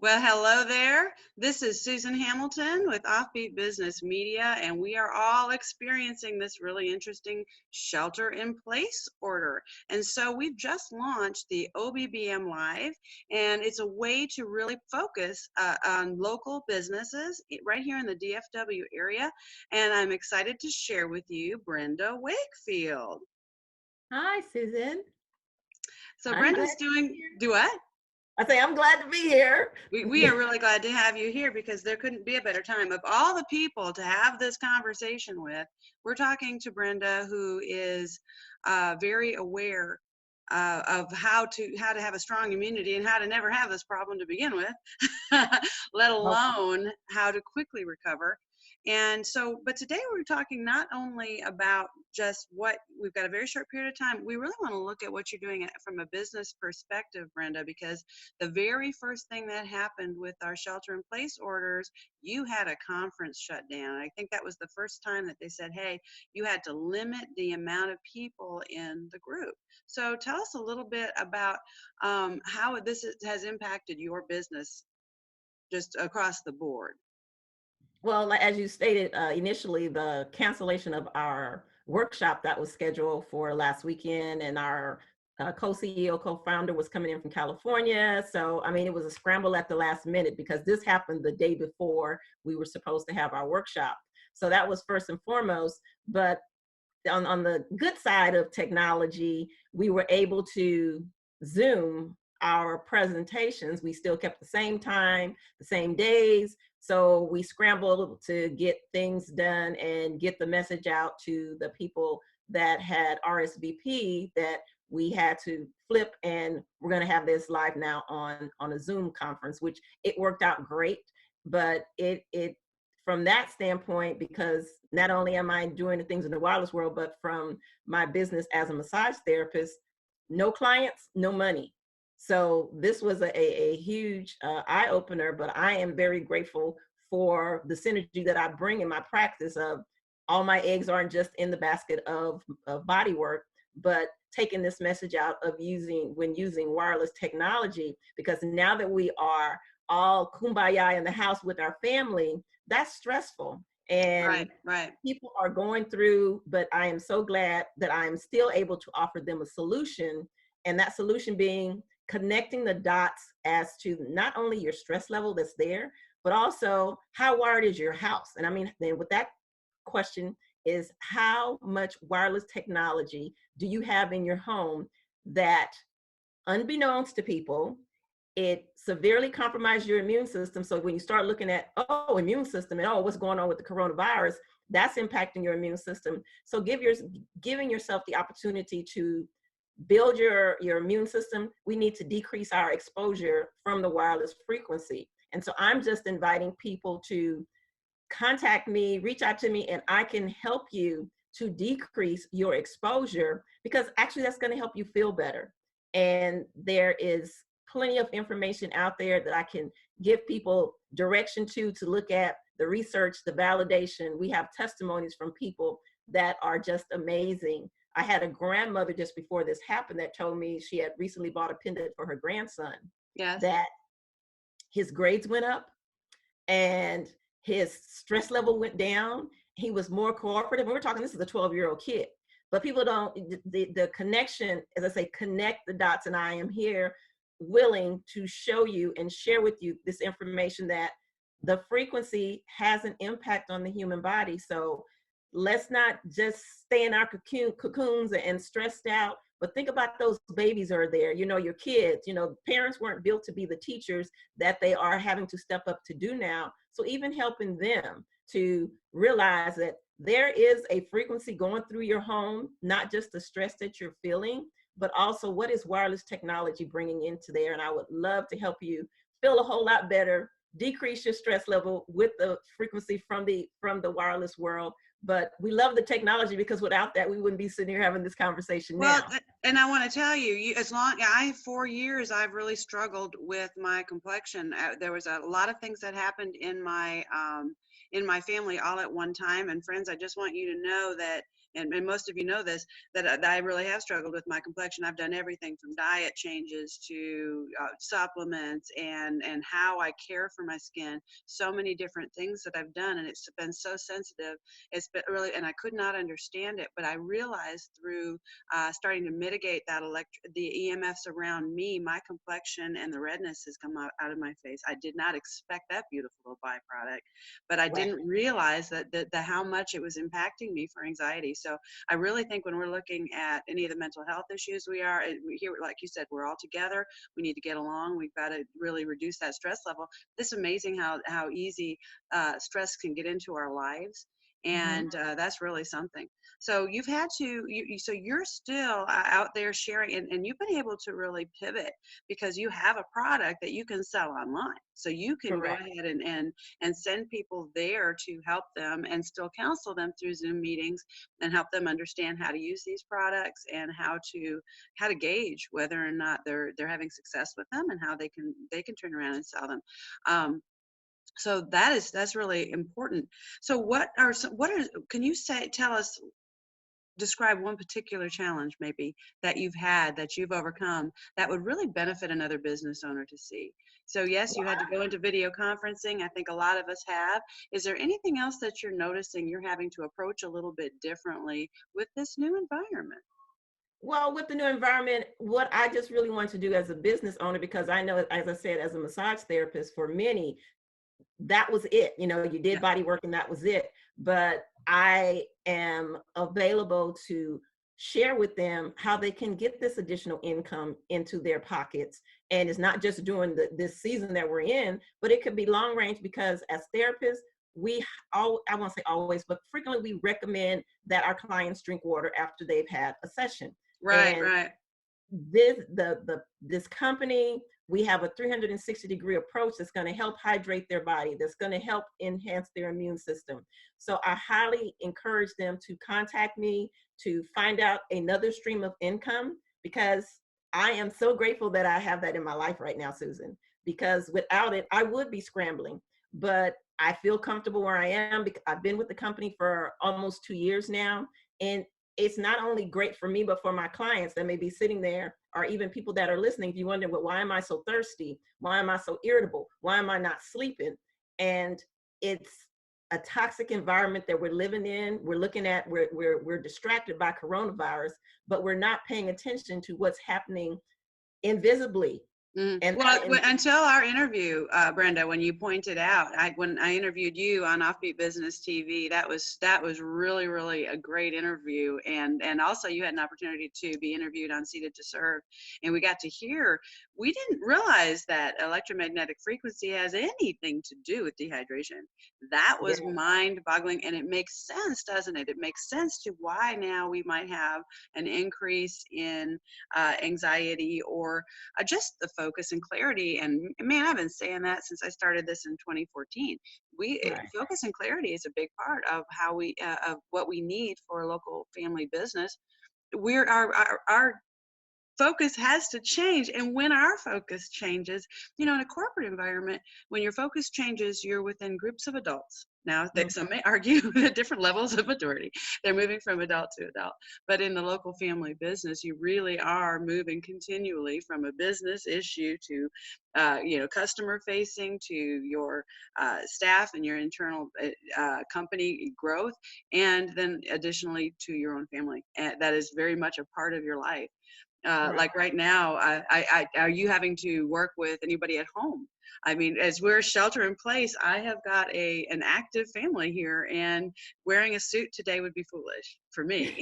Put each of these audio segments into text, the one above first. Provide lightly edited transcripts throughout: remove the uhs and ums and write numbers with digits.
Well, hello there. This is Susan Hamilton with Offbeat Business Media, and we are all experiencing this really interesting shelter in place order. And so we've just launched the OBBM Live, and it's a way to really focus on local businesses right here in the DFW area. And I'm excited to share with you Brenda Wakefield. Hi, Susan. So I'm glad Brenda's to be doing, here. do what? I say I'm glad to be here. We are really glad to have you here because there couldn't be a better time. Of all the people to have this conversation with, we're talking to Brenda, who is very aware of how to have a strong immunity and how to never have this problem to begin with, let Oh, alone how to quickly recover. And so, but today we're talking not only about just what we've got a very short period of time. We really want to look at what you're doing from a business perspective, Brenda, because the very first thing that happened with our shelter in place orders, you had a conference shut down. I think that was the first time that they said, hey, you had to limit the amount of people in the group. So tell us a little bit about how has impacted your business just across the board. well, as you stated initially, the cancellation of our workshop that was scheduled for last weekend, and our co-CEO, co-founder was coming in from California. So, I mean, it was a scramble at the last minute because this happened the day before we were supposed to have our workshop. So that was first and foremost. But on the good side of technology, we were able to Zoom our presentations. We still kept the same time, the same days. So we scrambled to get things done and get the message out to the people that had RSVP that we had to flip, and we're going to have this live now on a Zoom conference, which it worked out great. But it from that standpoint, because not only am I doing the things in the wireless world, but from my business as a massage therapist, no clients, no money. So this was a huge eye opener, but I am very grateful for the synergy that I bring in my practice of all my eggs aren't just in the basket of body work, but taking this message out of using wireless technology, because now that we are all kumbaya in the house with our family, that's stressful. Right, And right. people are going through, but I am so glad that I'm still able to offer them a solution. And that solution being connecting the dots as to not only your stress level that's there, but also how wired is your house. And I mean, then with that question is, how much wireless technology do you have in your home that, unbeknownst to people, it severely compromised your immune system? So when you start looking at, oh, immune system, and oh, what's going on with the coronavirus, that's impacting your immune system. So giving yourself the opportunity to build your immune system, we need to decrease our exposure from the wireless frequency. And so I'm just inviting people to contact me, reach out to me, and I can help you to decrease your exposure, because actually that's going to help you feel better. And there is plenty of information out there that I can give people direction to look at the research, the validation. We have testimonies from people that are just amazing. I had a grandmother just before this happened that told me she had recently bought a pendant for her grandson, Yes. that his grades went up and his stress level went down. He was more cooperative. And we're talking, this is a 12-year-old kid. But people don't, the connection, as I say, connect the dots. And I am here willing to show you and share with you this information that the frequency has an impact on the human body. So let's not just stay in our cocoons and stressed out, but think about those babies are there, your kids. Parents weren't built to be the teachers that they are having to step up to do now. So even helping them to realize that there is a frequency going through your home, not just the stress that you're feeling, but also what is wireless technology bringing into there. And I would love to help you feel a whole lot better, decrease your stress level with the frequency from the wireless world. But we love the technology, because without that, we wouldn't be sitting here having this conversation Well, now. and I want to tell you, as long I 4 years, I've really struggled with my complexion. There was a lot of things that happened in my family all at one time. And friends, I just want you to know that and most of you know this, that I really have struggled with my complexion. I've done everything from diet changes to supplements and how I care for my skin. So many different things that I've done, and it's been so sensitive. It's been really, and I could not understand it, but I realized through starting to mitigate that the EMFs around me, my complexion and the redness has come out of my face. I did not expect that beautiful byproduct, but I Wow. didn't realize that the how much it was impacting me for anxiety. So I really think when we're looking at any of the mental health issues we here, like you said, we're all together. We need to get along. We've got to really reduce that stress level. It's amazing how easy stress can get into our lives, Hmm. and that's really something. So you've had to so you're still out there sharing, and you've been able to really pivot because you have a product that you can sell online, so you can go Correct. ahead and send people there to help them and still counsel them through Zoom meetings and help them understand how to use these products and how to gauge whether or not they're having success with them and how they can turn around and sell them. So that's really important. So what are can you tell us, describe one particular challenge maybe that you've had that you've overcome that would really benefit another business owner to see? So yes, you had to go into video conferencing. I think a lot of us have. Is there anything else that you're noticing you're having to approach a little bit differently with this new environment? Well, with the new environment, what I just really want to do as a business owner, because I know, as I said, as a massage therapist, for many, that was it. You did Yeah. body work and that was it. But I am available to share with them how they can get this additional income into their pockets. And it's not just during this season that we're in, but it could be long range, because as therapists, I won't say always, but frequently we recommend that our clients drink water after they've had a session. Right, And right. this company, we have a 360-degree approach that's going to help hydrate their body, that's going to help enhance their immune system. So I highly encourage them to contact me to find out another stream of income, because I am so grateful that I have that in my life right now, Susan, because without it I would be scrambling. But I feel comfortable where I am because I've been with the company for almost 2 years now, and it's not only great for me, but for my clients that may be sitting there, or even people that are listening. If you wonder, well, why am I so thirsty? Why am I so irritable? Why am I not sleeping? And it's a toxic environment that we're living in. We're looking at, we're distracted by coronavirus, but we're not paying attention to what's happening invisibly. And Well, that in, until our interview, Brenda, when you pointed out, when I interviewed you on Offbeat Business TV, that was really really a great interview, and also you had an opportunity to be interviewed on Seated to Serve, and we got to hear. We didn't realize that electromagnetic frequency has anything to do with dehydration. That yeah, was mind-boggling, and it makes sense, doesn't it? It makes sense to why now we might have an increase in anxiety or just the focus and clarity. And man, I've been saying that since I started this in 2014. right, Focus and clarity is a big part of how we of what we need for a local family business. We're our focus has to change, and when our focus changes, in a corporate environment, when your focus changes, you're within groups of adults. Now mm, some may argue at different levels of maturity, they're moving from adult to adult, but in the local family business, you really are moving continually from a business issue to customer facing, to your staff and your internal company growth, and then additionally to your own family. And that is very much a part of your life. right. Like right now, are you having to work with anybody at home? I mean, as we're shelter in place, I have got an active family here, and wearing a suit today would be foolish for me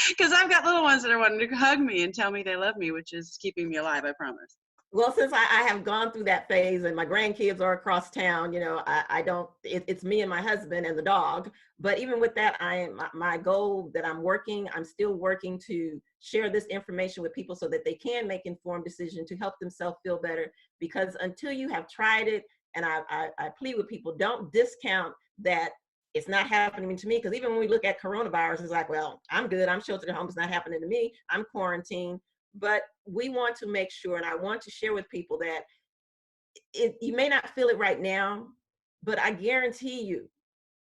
because I've got little ones that are wanting to hug me and tell me they love me, which is keeping me alive, I promise. Well, since I have gone through that phase and my grandkids are across town, I don't, it's me and my husband and the dog. But even with that, my goal that I'm still working to share this information with people so that they can make informed decisions to help themselves feel better. Because until you have tried it, and I plead with people, don't discount that it's not happening to me. Because even when we look at coronavirus, it's like, well, I'm good. I'm sheltered at home. It's not happening to me. I'm quarantined. But we want to make sure, and I want to share with people that you may not feel it right now, but I guarantee you,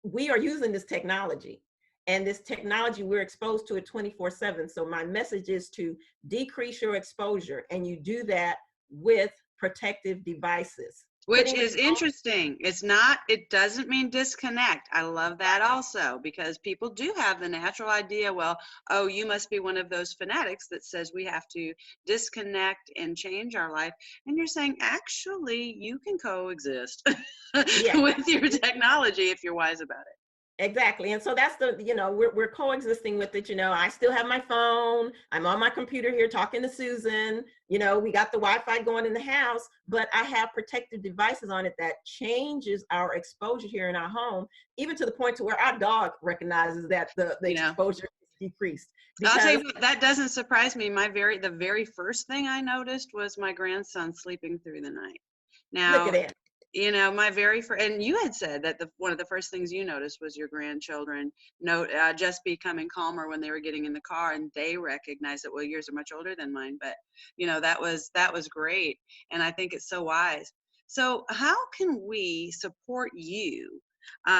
we are using this technology. And this technology, we're exposed to it 24/7. So my message is to decrease your exposure. And you do that with protective devices. Which Putting the is interesting. It doesn't mean disconnect. I love that also, because people do have the natural idea, well, oh, you must be one of those fanatics that says we have to disconnect and change our life. And you're saying, actually, you can coexist yeah. with your technology if you're wise about it. Exactly. And so that's we're coexisting with it. I still have my phone. I'm on my computer here talking to Susan. We got the Wi-Fi going in the house, but I have protective devices on it that changes our exposure here in our home, even to the point to where our dog recognizes that the You know, exposure is decreased. I'll tell you Because what, that doesn't surprise me. The very first thing I noticed was my grandson sleeping through the night. look at Now, it. my very first, and you had said that one of the first things you noticed was your grandchildren just becoming calmer when they were getting in the car, and they recognized it. Well, yours are much older than mine, but that was great, and I think it's so wise. So, how can we support you?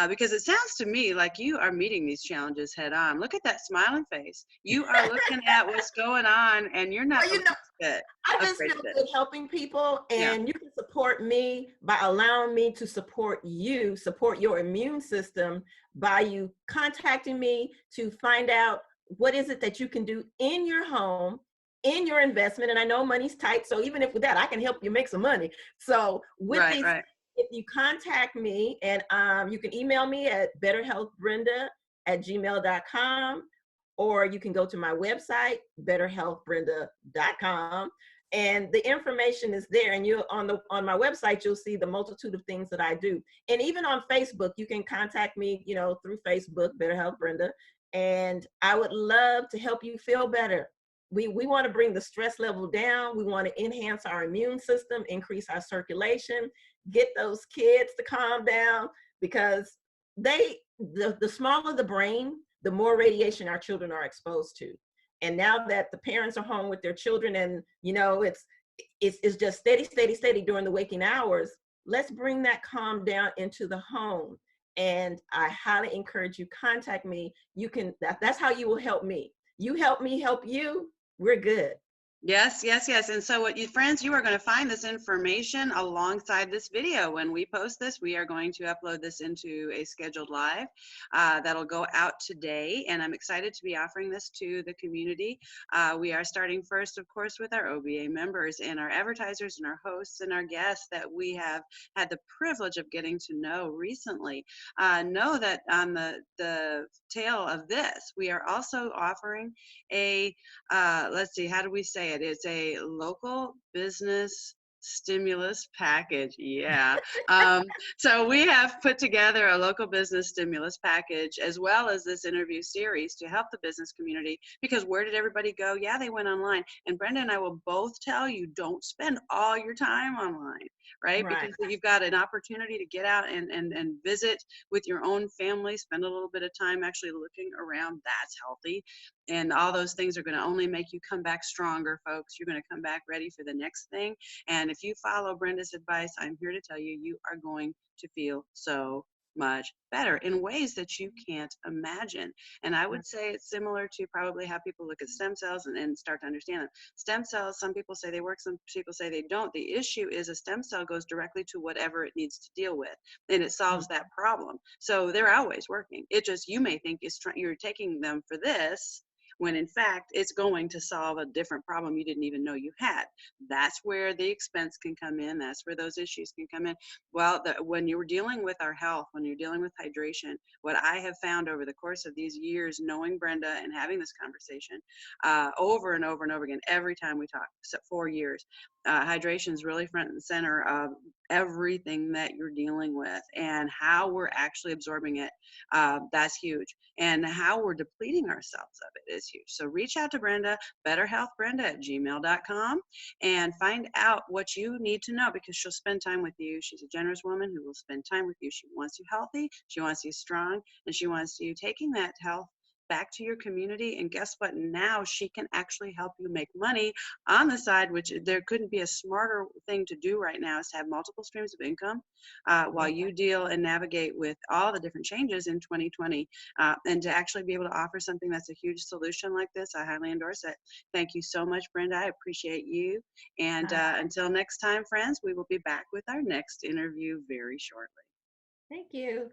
Because it sounds to me like you are meeting these challenges head on. Look at that smiling face. You are looking at what's going on, and you're not Well, the least bit I just afraid feel of it. good helping people, Yeah, and you can support me by allowing me to support you, support your immune system by you contacting me to find out what is it that you can do in your home, in your investment. And I know money's tight, so even if with that, I can help you make some money. So with right, these, right. if you contact me, and you can email me at betterhealthbrenda@gmail.com, or you can go to my website, betterhealthbrenda.com, and the information is there. And you on my website, you'll see the multitude of things that I do. And even on Facebook, you can contact me, through Facebook, Better Health Brenda, and I would love to help you feel better. We want to bring the stress level down. We want to enhance our immune system, increase our circulation, get those kids to calm down, because the smaller the brain, the more radiation our children are exposed to. And now that the parents are home with their children, and it's just steady, steady, steady during the waking hours, let's bring that calm down into the home. And I highly encourage you, contact me. That's how you will help me. You help me help you, we're good. Yes, yes, yes. And so friends, you are going to find this information alongside this video. When we post this, we are going to upload this into a scheduled live that'll go out today. And I'm excited to be offering this to the community. We are starting first, of course, with our OBA members and our advertisers and our hosts and our guests that we have had the privilege of getting to know recently. Know that on the tail of this, we are also offering a let's see, how do we say it? It's a local business stimulus package. Yeah. So we have put together a local business stimulus package as well as this interview series to help the business community, because where did everybody go? Yeah, they went online. And Brenda and I will both tell you, don't spend all your time online, right? Right. Because you've got an opportunity to get out and visit with your own family, spend a little bit of time actually looking around. That's healthy. And all those things are going to only make you come back stronger, folks. You're going to come back ready for the next thing. And if you follow Brenda's advice, I'm here to tell you, you are going to feel so much better in ways that you can't imagine. And I would say it's similar to probably how people look at stem cells and start to understand them. Stem cells, some people say they work, some people say they don't. The issue is a stem cell goes directly to whatever it needs to deal with, and it solves that problem. So they're always working. It just, you may think you're taking them for this, when in fact it's going to solve a different problem you didn't even know you had. That's where the expense can come in. That's where those issues can come in. Well, when you're dealing with our health, when you're dealing with hydration, what I have found over the course of these years, knowing Brenda and having this conversation over and over and over again, every time we talk, except 4 years, hydration is really front and center of everything that you're dealing with, and how we're actually absorbing it. That's huge. And how we're depleting ourselves of it is huge. So reach out to Brenda, betterhealthbrenda@gmail.com, and find out what you need to know, because she'll spend time with you. She's a generous woman who will spend time with you. She wants you healthy, she wants you strong, and she wants you taking that health back to your community. And guess what? Now she can actually help you make money on the side, which there couldn't be a smarter thing to do right now, is to have multiple streams of income while Yeah. you deal and navigate with all the different changes in 2020. And to actually be able to offer something that's a huge solution like this, I highly endorse it. Thank you so much, Brenda. I appreciate you. And until next time, friends, we will be back with our next interview very shortly. Thank you.